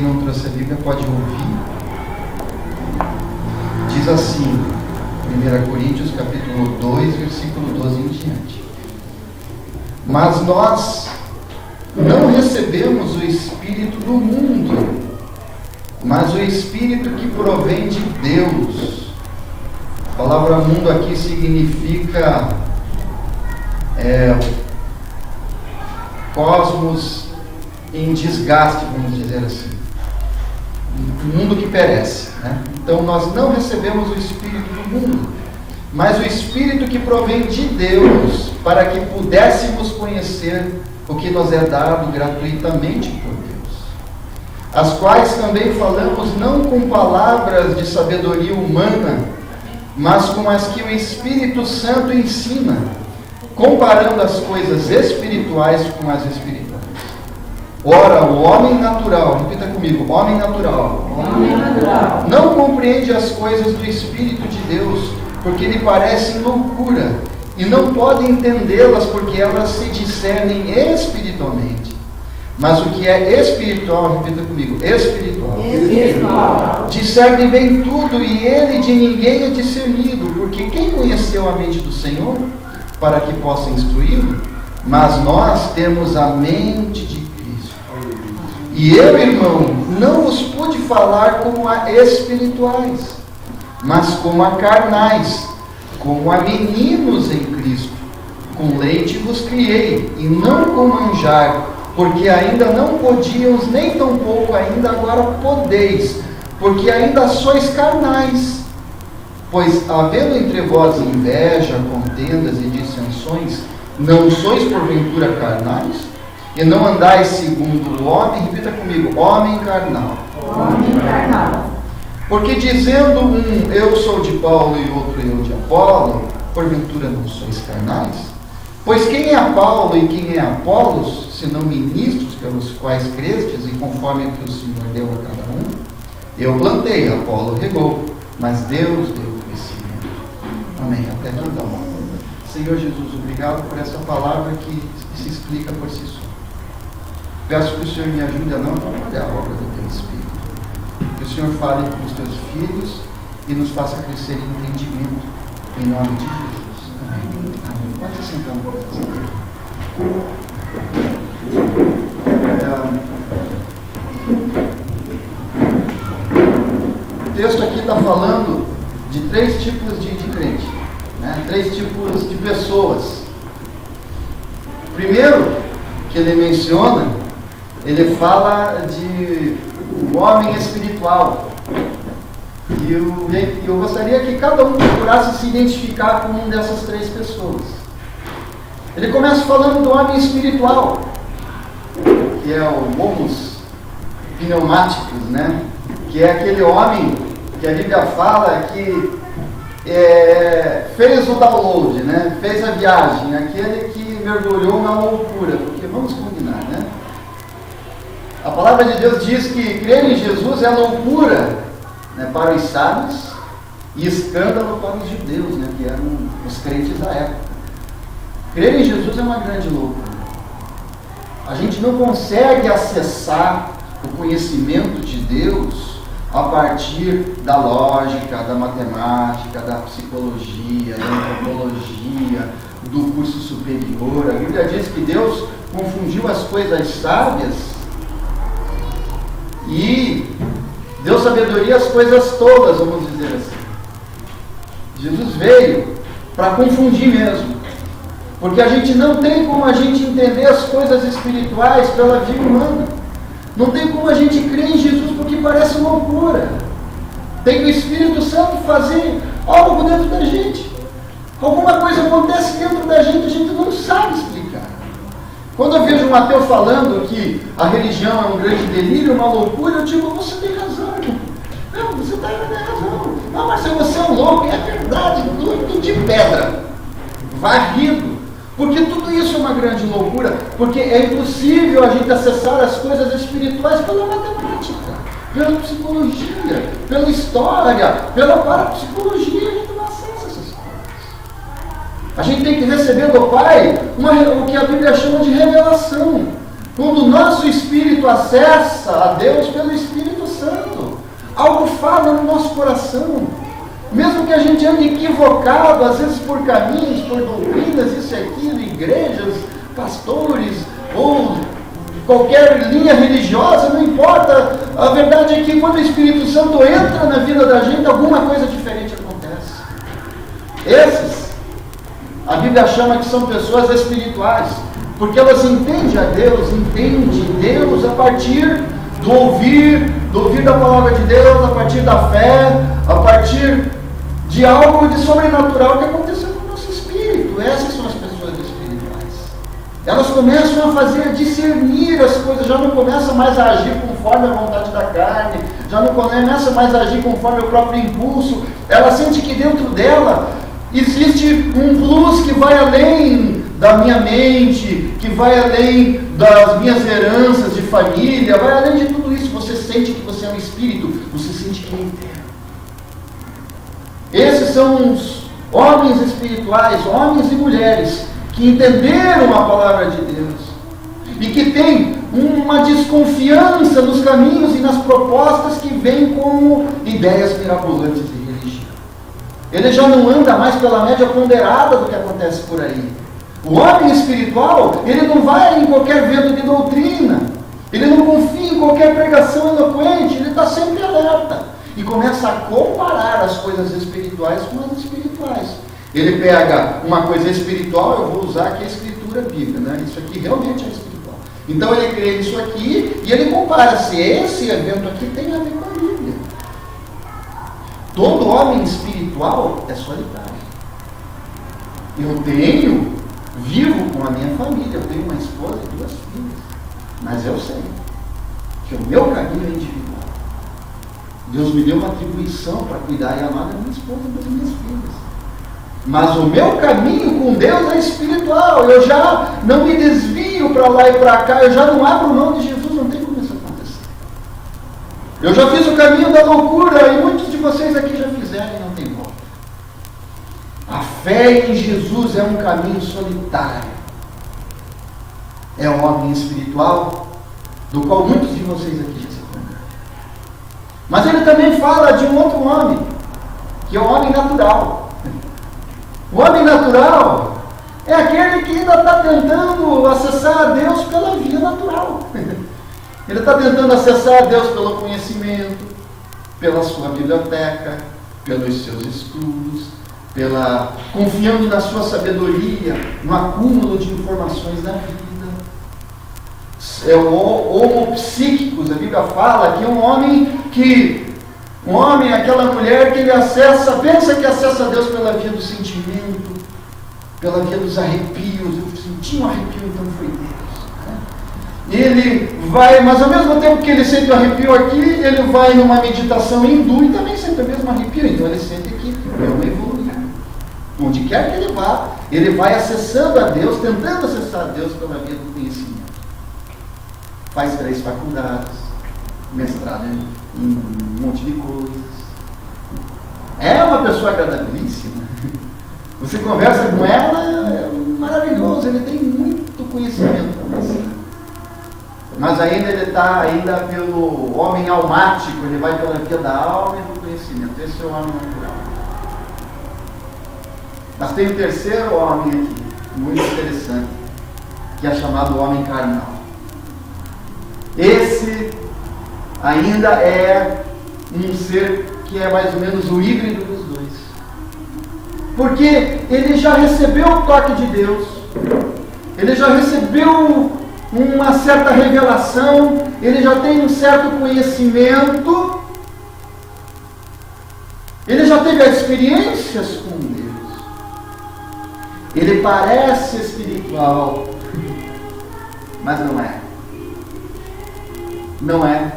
não trouxe a Bíblia pode ouvir. Diz assim, 1 Coríntios capítulo 2, versículo 12 em diante. Mas nós não recebemos o Espírito do mundo, mas o Espírito que provém de Deus. A palavra mundo aqui significa cosmos em desgaste, vamos dizer assim. Um mundo que perece, né? Então nós não recebemos o Espírito do mundo, mas o Espírito que provém de Deus, para que pudéssemos conhecer o que nos é dado gratuitamente por Deus, as quais também falamos não com palavras de sabedoria humana, mas com as que o Espírito Santo ensina, comparando as coisas espirituais com as espirituais. Ora, o homem natural, repita comigo, homem natural, não compreende as coisas do Espírito de Deus, porque lhe parecem loucura, e não pode entendê-las, porque elas se discernem espiritualmente. Mas o que é espiritual, repita comigo, espiritual, discerne bem tudo, e ele de ninguém é discernido, porque quem conheceu a mente do Senhor, para que possa instruí-lo? Mas nós temos a mente de Cristo. E eu, irmão, não vos pude falar como a espirituais, mas como a carnais, como a meninos em Cristo. Com leite vos criei, e não com manjar, porque ainda não podíamos, nem tampouco ainda agora podeis, porque ainda sois carnais. Pois, havendo entre vós inveja, contendas e dissensões, não sois porventura carnais? E não andais segundo o homem, repita comigo, homem carnal. Homem carnal. Porque dizendo um, eu sou de Paulo, e outro, eu de Apolo, porventura não sois carnais? Pois quem é Paulo e quem é Apolos, senão ministros pelos quais crestes, e conforme o que o Senhor deu a cada um? Eu plantei, Apolo regou, mas Deus deu o crescimento. Amém. Até aqui tá bom. Senhor Jesus, obrigado por essa palavra que se explica por si só. Peço que o Senhor me ajude a não atrapalhar a obra do Teu Espírito. Que o Senhor fale com os Teus filhos e nos faça crescer em entendimento. Em nome de Jesus. Amém. Amém. Pode se sentar, por favor. O texto aqui está falando de 3 tipos de crente, né? 3 tipos de pessoas. Primeiro que ele menciona, ele fala de um homem espiritual. E eu gostaria que cada um procurasse se identificar com uma dessas 3 pessoas. Ele começa falando do homem espiritual, que é o homos pneumáticos, né? Que é aquele homem que a Bíblia fala que fez o download, né? Fez a viagem, aquele que mergulhou na loucura, porque vamos combinar, né? A palavra de Deus diz que crer em Jesus é loucura, né, para os sábios e escândalo para os judeus, né, que eram os crentes da época. Crer em Jesus é uma grande loucura. A gente não consegue acessar o conhecimento de Deus a partir da lógica, da matemática, da psicologia, da antropologia, do curso superior. A Bíblia diz que Deus confundiu as coisas sábias e deu sabedoria às coisas todas, vamos dizer assim. Jesus veio para confundir mesmo, porque a gente não tem como a gente entender as coisas espirituais pela via humana. Não tem como a gente crer em Jesus porque parece loucura. Tem que o Espírito Santo fazer algo dentro da gente. Alguma coisa acontece dentro da gente não sabe explicar. Quando eu vejo um ateu falando que a religião é um grande delírio, uma loucura, eu digo, você tem razão. Não, você tem razão. Não, mas você é um louco, é verdade, tudo de pedra, varrido. Porque tudo isso é uma grande loucura, porque é impossível a gente acessar as coisas espirituais pela matemática, pela psicologia, pela história, pela parapsicologia. A gente não acessa essas coisas. A gente tem que receber do Pai o que a Bíblia chama de revelação. Quando o nosso espírito acessa a Deus pelo Espírito sendo equivocado, às vezes por caminhos, por doutrinas, isso e aquilo, igrejas, pastores, ou qualquer linha religiosa, não importa. A verdade é que quando o Espírito Santo entra na vida da gente, alguma coisa diferente acontece. Esses, a Bíblia chama que são pessoas espirituais, porque elas entendem a Deus, a partir do ouvir da palavra de Deus, a partir da fé, a partir de algo de sobrenatural que aconteceu com o nosso espírito. Essas são as pessoas espirituais. Elas começam a discernir as coisas, já não começam mais a agir conforme a vontade da carne, já não começam mais a agir conforme o próprio impulso. Ela sente que dentro dela existe um plus que vai além da minha mente, que vai além das minhas heranças de família, vai além de tudo isso. Você sente que você é um espírito, você sente que é inteiro. Esses são os homens espirituais, homens e mulheres, que entenderam a palavra de Deus e que têm uma desconfiança nos caminhos e nas propostas que vêm como ideias mirabolantes de religião. Ele já não anda mais pela média ponderada do que acontece por aí. O homem espiritual, ele não vai em qualquer vento de doutrina, ele não confia em qualquer pregação eloquente, ele está sempre alerta e começa a comparar as coisas espirituais com as espirituais. Ele pega uma coisa espiritual, eu vou usar aqui a escritura bíblica, né? Isso aqui realmente é espiritual. Então ele crê nisso aqui e ele compara se esse evento aqui tem a ver com a Bíblia. Todo homem espiritual é solitário. Eu vivo com a minha família, eu tenho uma esposa e 2 filhas, mas eu sei que o meu caminho é individual. Deus me deu uma atribuição para cuidar e amar da minha esposa e das minhas filhas. Mas o meu caminho com Deus é espiritual. Eu já não me desvio para lá e para cá, eu já não abro mão de Jesus, não tem como isso acontecer. Eu já fiz o caminho da loucura e muitos de vocês aqui já fizeram e não tem volta. A fé em Jesus é um caminho solitário. É um homem espiritual, do qual muitos de vocês aqui já se conhecem. Mas ele também fala de um outro homem, que é o homem natural. O homem natural é aquele que ainda está tentando acessar a Deus pela via natural. Ele está tentando acessar a Deus pelo conhecimento, pela sua biblioteca, pelos seus estudos, confiando na sua sabedoria, no acúmulo de informações da vida. É o homo psíquicos, a Bíblia fala que é um homem, aquela mulher que ele pensa que acessa a Deus pela via do sentimento, pela via dos arrepios. Eu senti um arrepio, então foi Deus. Ele vai, mas ao mesmo tempo que ele sente o arrepio aqui, ele vai numa meditação hindu e também sente o mesmo arrepio. Então ele sente que é uma evolução. Onde quer que ele vai acessando a Deus, tentando acessar a Deus pela via do conhecimento. Faz 3 faculdades, mestrado em um monte de coisas. É uma pessoa agradabilíssima. Você conversa com ela, é maravilhoso, ele tem muito conhecimento para você. Mas ainda ele está pelo homem almático, ele vai pela via da alma e do conhecimento. Esse é o homem natural. Mas tem o terceiro homem aqui, muito interessante, que é chamado homem carnal. Esse ainda é um ser que é mais ou menos o híbrido dos dois. Porque ele já recebeu o toque de Deus, ele já recebeu uma certa revelação, ele já tem um certo conhecimento, ele já teve experiências com Deus. Ele parece espiritual, mas não é. Não é.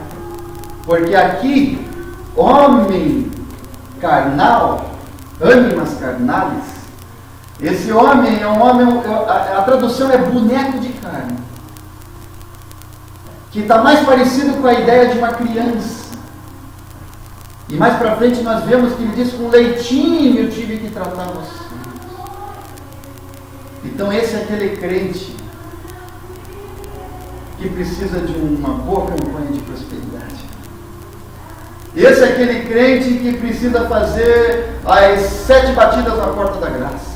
Porque aqui, homem carnal, ânimas carnais, esse homem é um homem, a tradução é boneco de carne, que está mais parecido com a ideia de uma criança. E mais para frente nós vemos que ele diz: com leitinho eu tive que tratar você. Então esse é aquele crente que precisa de uma boa campanha de prosperidade. Esse é aquele crente que precisa fazer as 7 batidas na porta da graça.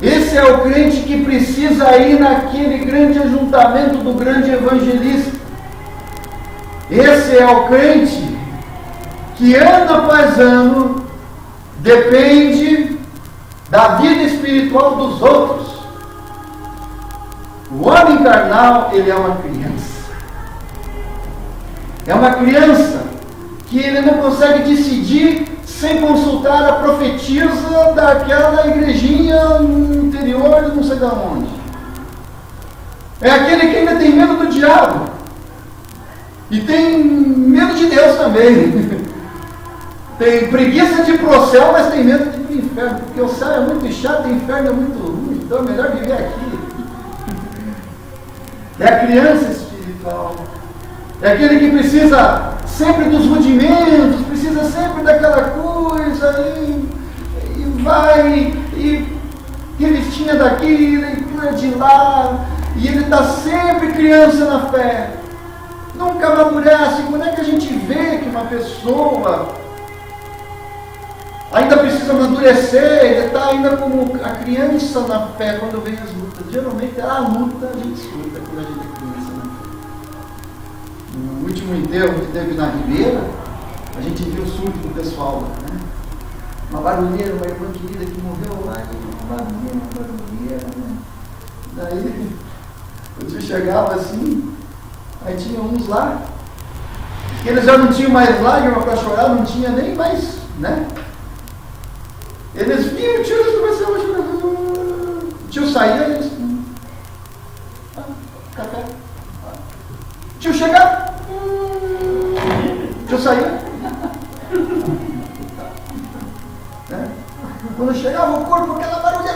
Esse é o crente que precisa ir naquele grande ajuntamento do grande evangelista. Esse é o crente que ano após ano depende da vida espiritual dos outros. O homem carnal, ele é uma criança. É uma criança que ele não consegue decidir sem consultar a profetisa daquela igrejinha no interior de não sei de onde. É aquele que ainda tem medo do diabo. E tem medo de Deus também. Tem preguiça de ir para o céu, mas tem medo de ir para o inferno. Porque o céu é muito chato, o inferno é muito ruim. Então é melhor viver aqui. É a criança espiritual. É aquele que precisa sempre dos rudimentos, precisa sempre daquela coisa, e vai, e revistinha daqui, leitura de lá, e ele está sempre criança na fé. Nunca amadurece. Quando é que a gente vê que uma pessoa ainda precisa amadurecer, ele está ainda como a criança na fé quando vem as lutas? Geralmente a luta a gente escuta quando a gente é criança na fé. No último enterro que teve na Ribeira, a gente viu o surto do pessoal lá, né? Uma barulheira, uma irmã querida que morreu lá, uma barulheira, né? Daí, o tio chegava assim, aí tinha uns lá, que eles já não tinham mais lágrimas para chorar, não tinha nem mais, né? Eles vinham, o tio, eles começavam a chorar. O tio saía, eles... café. O tio chegava. O tio saía. Né? Quando chegava o corpo, aquela barulha.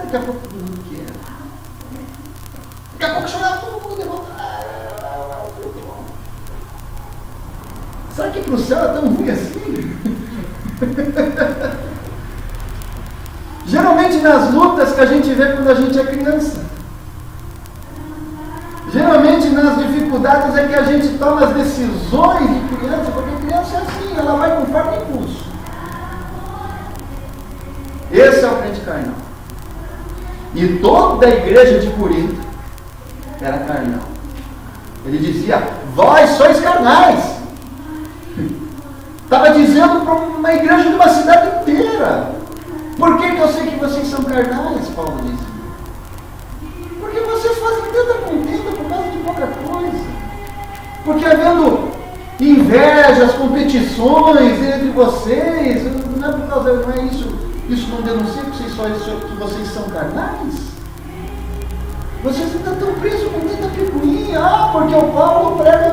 Daqui a pouco todo mundo queria. Daqui a pouco chorava todo mundo de volta. Será que para o céu é tão ruim assim? Geralmente nas lutas que a gente vê quando a gente é criança. Geralmente nas dificuldades é que a gente toma as decisões de criança, porque criança é assim, ela vai conforme o impulso. Esse é o crente carnal. E toda a igreja de Corinto era carnal. Ele dizia, vós sois carnais. Estava dizendo para uma igreja de uma cidade inteira. Por que eu sei que vocês são carnais, Paulo dizia? Porque vocês fazem tanta contenda por causa de pouca coisa. Porque havendo invejas, competições entre vocês, não é por causa, não é isso não denuncia que vocês são carnais? Vocês ainda estão presos com tanta picuinha. Porque o Paulo prega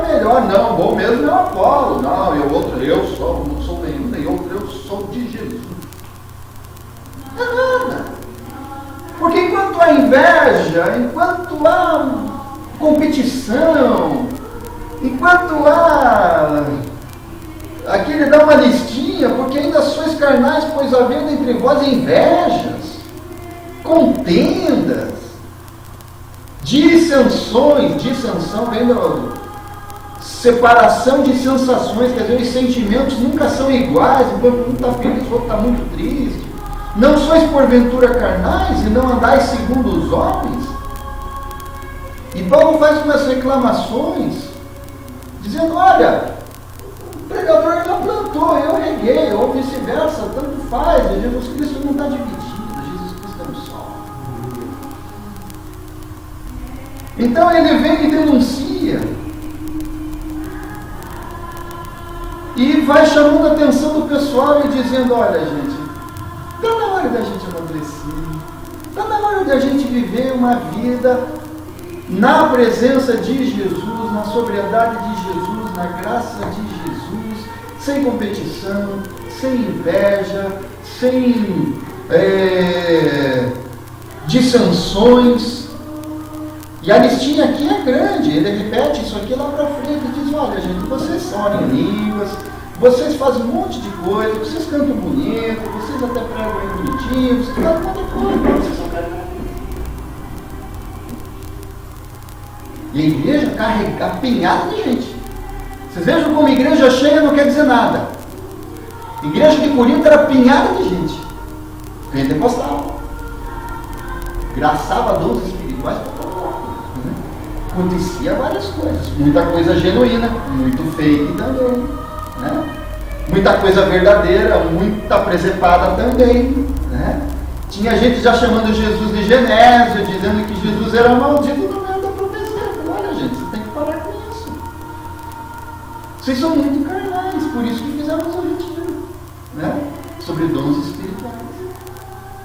melhor. Não, bom mesmo é o Apolo. Não, eu não sou nenhum, nem outro, eu sou de Jesus. Não é nada. Porque enquanto há inveja, enquanto há competição, enquanto há... Aqui ele dá uma listinha, porque ainda sois carnais, pois havendo entre vós invejas, contendas, dissensão vem da separação de sensações, quer dizer, os sentimentos nunca são iguais, enquanto um está feliz, o outro está muito triste. Não sois porventura carnais e não andais segundo os homens? E Paulo faz umas reclamações, dizendo, olha, o pregador já plantou, eu reguei, ou vice-versa, tanto faz, Jesus Cristo não está dividido, Jesus Cristo é um só. Então ele vem e denuncia e vai chamando a atenção do pessoal e dizendo, olha gente, está na hora da gente amadurecer, está na hora da gente viver uma vida na presença de Jesus, na sobriedade de Jesus, na graça de Jesus, sem competição, sem inveja, sem dissensões. E a listinha aqui é grande, ele repete isso aqui lá para frente, e diz, olha gente, vocês oram em línguas, vocês fazem um monte de coisa, vocês cantam bonito, vocês até pregam bem bonitinho, vocês fazem um monte de coisa, vocês são carnais. E a igreja apinhada de gente. Vocês vejam como igreja cheia não quer dizer nada. Igreja de Corinto era apinhada de gente. Pentecostal. Graçava dons espirituais para todo lado. Acontecia várias coisas. Muita coisa genuína, muito fake também. Né? Muita coisa verdadeira, muita presepada também. Né? Tinha gente já chamando Jesus de Genésio, dizendo que Jesus era maldito no meio da profecia. Olha, gente, você tem que parar com isso. Vocês são muito carnais, por isso que fizemos o retiro, né? Sobre dons espirituais.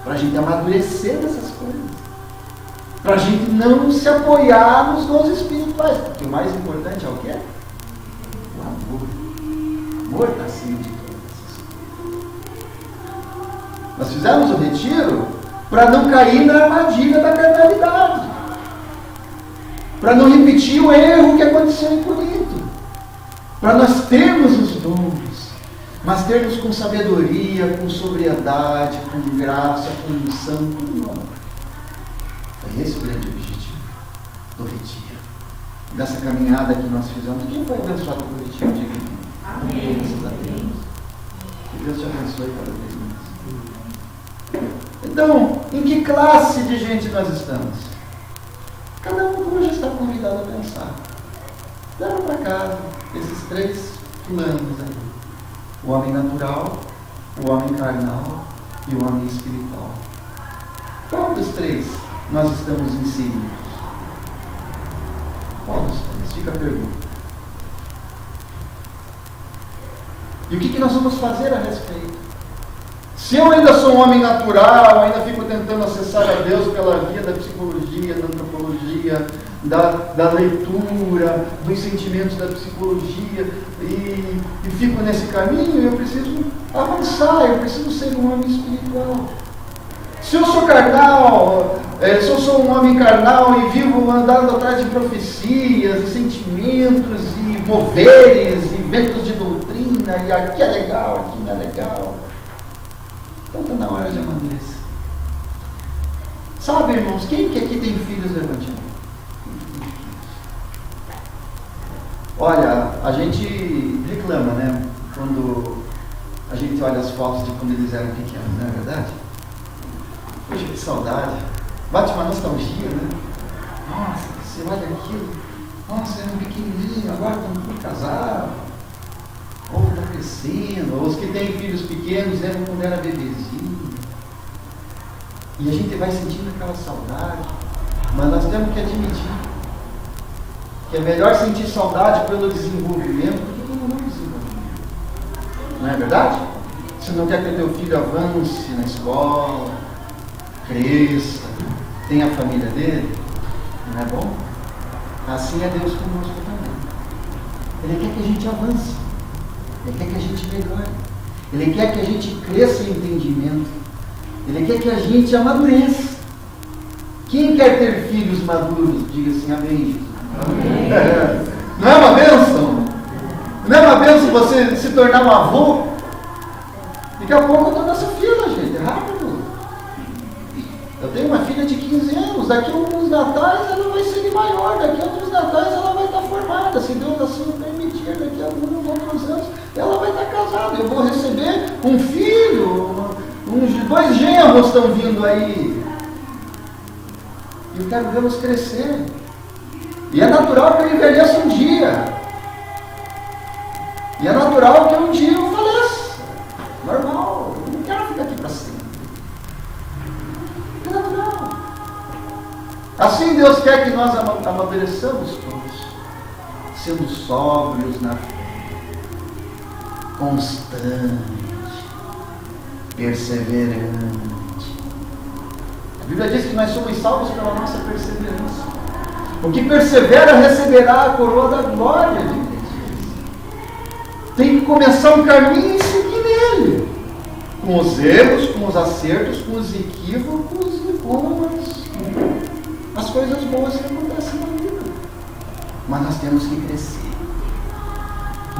Para a gente amadurecer dessas coisas. Para a gente não se apoiar nos dons espirituais. Porque o mais importante é o quê? O amor. O amor está acima de todas essas coisas. Nós fizemos o retiro para não cair na armadilha da carnalidade. Para não repetir o erro que aconteceu em Corinto. Para nós termos os dons, mas termos com sabedoria, com sobriedade, com graça, com unção, com amor. Foi esse o grande objetivo do retiro. Dessa caminhada que nós fizemos. Quem foi abençoado pelo retiro? Diga. Amém. Graças a Deus. Que Deus te abençoe cada vez mais. Então, em que classe de gente nós estamos? Cada um hoje está convidado a pensar. Leva para casa esses 3 planos aí. O homem natural, o homem carnal e o homem espiritual. Qual dos 3 nós estamos inseridos? Qual dos 3? Fica a pergunta. E o que nós vamos fazer a respeito? Se eu ainda sou um homem natural, ainda fico tentando acessar a Deus pela via da psicologia, da antropologia, da leitura, dos sentimentos da psicologia, e fico nesse caminho, eu preciso avançar, eu preciso ser um homem espiritual. Se eu sou carnal, se eu sou um homem carnal e vivo andando atrás de profecias, e sentimentos, e moveres, e ventos de doutrina, e aqui é legal, aqui não é legal, então está na hora de amadurecer. Sabe, irmãos, quem que aqui tem filhos? Levante a mão. Olha, a gente reclama, né? Quando a gente olha as fotos de quando eles eram pequenos, não é verdade? Poxa, que saudade. Bate uma nostalgia, né? Nossa, você olha aquilo. Nossa, eram pequenininhos, agora estão tudo casados. Ou está crescendo. Ou os que têm filhos pequenos lembram quando era bebezinho. E a gente vai sentindo aquela saudade. Mas nós temos que admitir que é melhor sentir saudade pelo desenvolvimento do que pelo não desenvolvimento. Não é verdade? Você não quer que o teu filho avance na escola, cresça, tenha a família dele? Não é bom? Assim é Deus conosco também. Ele quer que a gente avance. Ele quer que a gente melhore. Ele quer que a gente cresça em entendimento. Ele quer que a gente amadureça. Quem quer ter filhos maduros, diga assim, amém, Jesus. Amém. Não é uma bênção? Não é uma bênção você se tornar um avô? Daqui a pouco eu estou nessa fila, gente, é rápido. Eu tenho uma filha de 15 anos, daqui a alguns natais ela vai ser maior, daqui a outros natais ela vai estar formada, se Deus assim o permitir, daqui a alguns outros anos ela vai estar casada. Eu vou receber um filho, uns 2 genros estão vindo aí. E eu quero vê-los crescer. E é natural que eu envelheça um dia. E é natural que um dia eu faleça. Normal. Eu não quero ficar aqui para sempre. É natural. Assim Deus quer que nós amadureçamos todos. Sendo sóbrios na fé. Constante. Perseverante. A Bíblia diz que nós somos salvos pela nossa perseverança. O que persevera receberá a coroa da glória de Deus. Tem que começar um caminho e seguir nele. Com os erros, com os acertos, com os equívocos e com as coisas boas que acontecem na vida. Mas nós temos que crescer.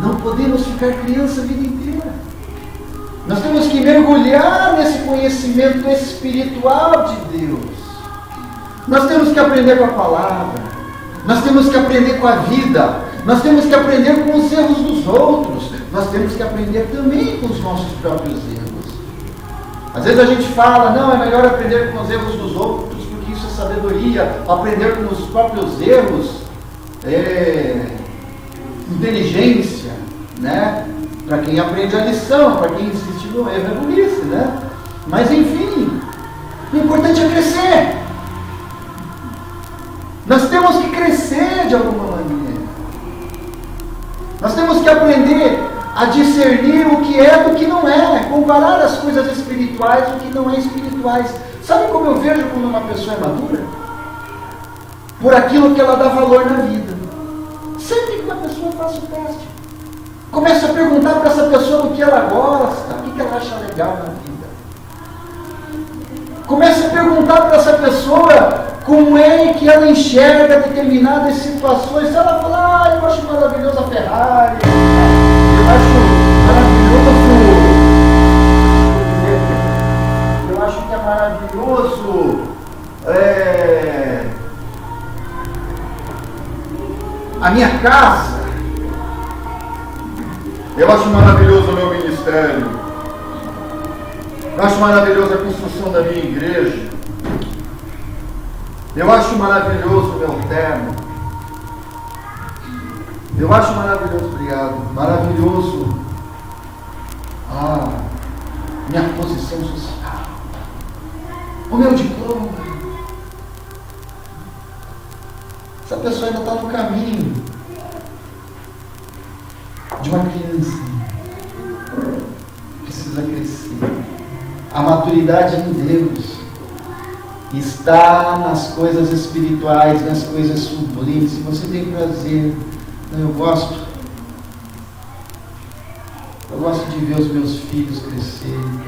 Não podemos ficar criança a vida inteira. Nós temos que mergulhar nesse conhecimento espiritual de Deus. Nós temos que aprender com a palavra. Nós temos que aprender com a vida. Nós temos que aprender com os erros dos outros. Nós temos que aprender também com os nossos próprios erros. Às vezes a gente fala, não, é melhor aprender com os erros dos outros, porque isso é sabedoria. Aprender com os próprios erros é inteligência, né? Para quem aprende a lição, para quem insiste no erro é burrice, né? Mas enfim, o importante é crescer. Nós temos que crescer de alguma maneira. Nós temos que aprender a discernir o que é do que não é, comparar as coisas espirituais do que não é espirituais. Sabe como eu vejo quando uma pessoa é madura? Por aquilo que ela dá valor na vida. Sempre que uma pessoa faz o teste, começa a perguntar para essa pessoa do que ela gosta, o que ela acha legal na vida. Começa a perguntar para essa pessoa como é que ela enxerga determinadas situações. Se ela falar, eu acho maravilhoso a Ferrari, eu acho que é maravilhoso a minha casa, eu acho maravilhoso o meu ministério, eu acho maravilhosa a construção da minha igreja, eu acho maravilhoso o meu terno, eu acho maravilhoso, obrigado, maravilhoso minha posição social, o meu diploma. Essa pessoa ainda está no caminho de uma criança. Precisa crescer. A maturidade em Deus está nas coisas espirituais, nas coisas sublimes. Se você tem prazer, eu gosto de ver os meus filhos crescerem.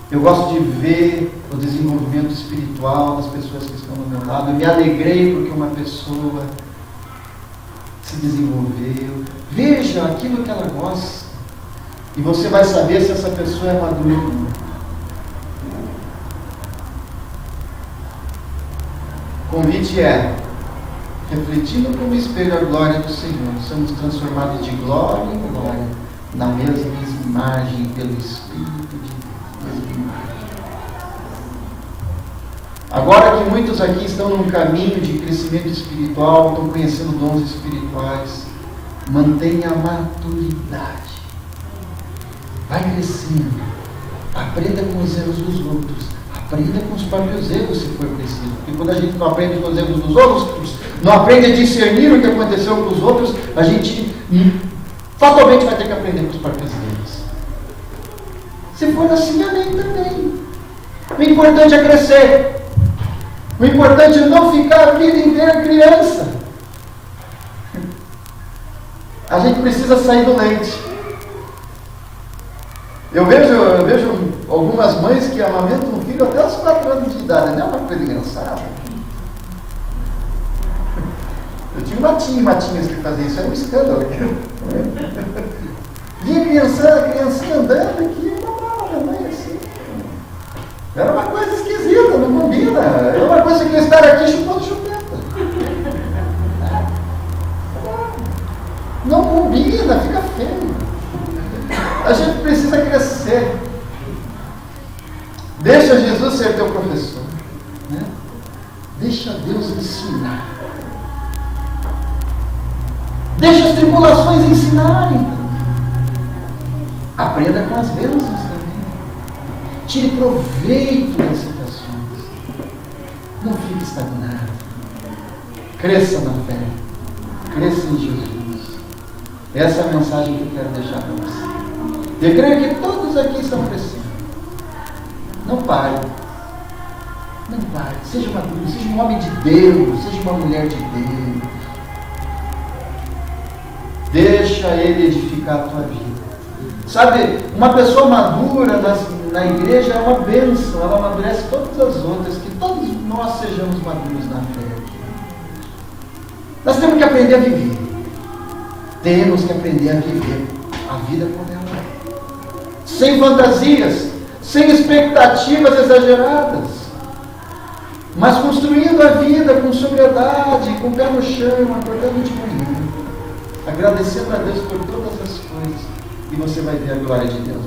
Eu gosto de ver o desenvolvimento espiritual das pessoas que estão do meu lado. Eu me alegrei porque uma pessoa se desenvolveu. Veja aquilo que ela gosta. E você vai saber se essa pessoa é madura ou não. O convite é: refletindo como espelho a glória do Senhor, somos transformados de glória em glória, na mesma imagem pelo Espírito de Deus. Agora que muitos aqui estão num caminho de crescimento espiritual, estão conhecendo dons espirituais, mantenha a maturidade. Vai crescendo. Aprenda com os erros dos outros. Aprenda com os próprios erros, se for preciso. Porque quando a gente não aprende com os erros dos outros, não aprende a discernir o que aconteceu com os outros, a gente fatalmente vai ter que aprender com os próprios erros. Se for assim, amém também. O importante é crescer. O importante é não ficar a vida inteira criança. A gente precisa sair do leite. Eu vejo algumas mães que amamentam um filho até os 4 anos de idade. Não é uma coisa engraçada? Eu tinha matinhas que faziam isso, era um escândalo. Vinha criancinha andando aqui, minha mãe assim. Era uma coisa esquisita, não combina. Era uma coisa que eu estar aqui chupando chupeta. Não combina, fica feio. A gente precisa crescer. Deixa Jesus ser teu professor, né? Deixa Deus ensinar. Deixa as tribulações ensinarem. Aprenda com as bênçãos também. Tire proveito das situações. Não fique estagnado. Cresça na fé. Cresça em Jesus. Essa é a mensagem que eu quero deixar para você. Eu creio que todos aqui estão crescendo. Não pare. Não pare. Seja maduro, seja um homem de Deus, seja uma mulher de Deus. Deixa Ele edificar a tua vida. Sabe, uma pessoa madura na igreja é uma bênção, ela amadurece todas as outras, que todos nós sejamos maduros na fé. Nós temos que aprender a viver. Temos que aprender a viver a vida como ela é. Sem fantasias, sem expectativas exageradas, mas construindo a vida com sobriedade, com o pé no chão, acordando de manhã, agradecendo a Deus por todas as coisas, e você vai ver a glória de Deus.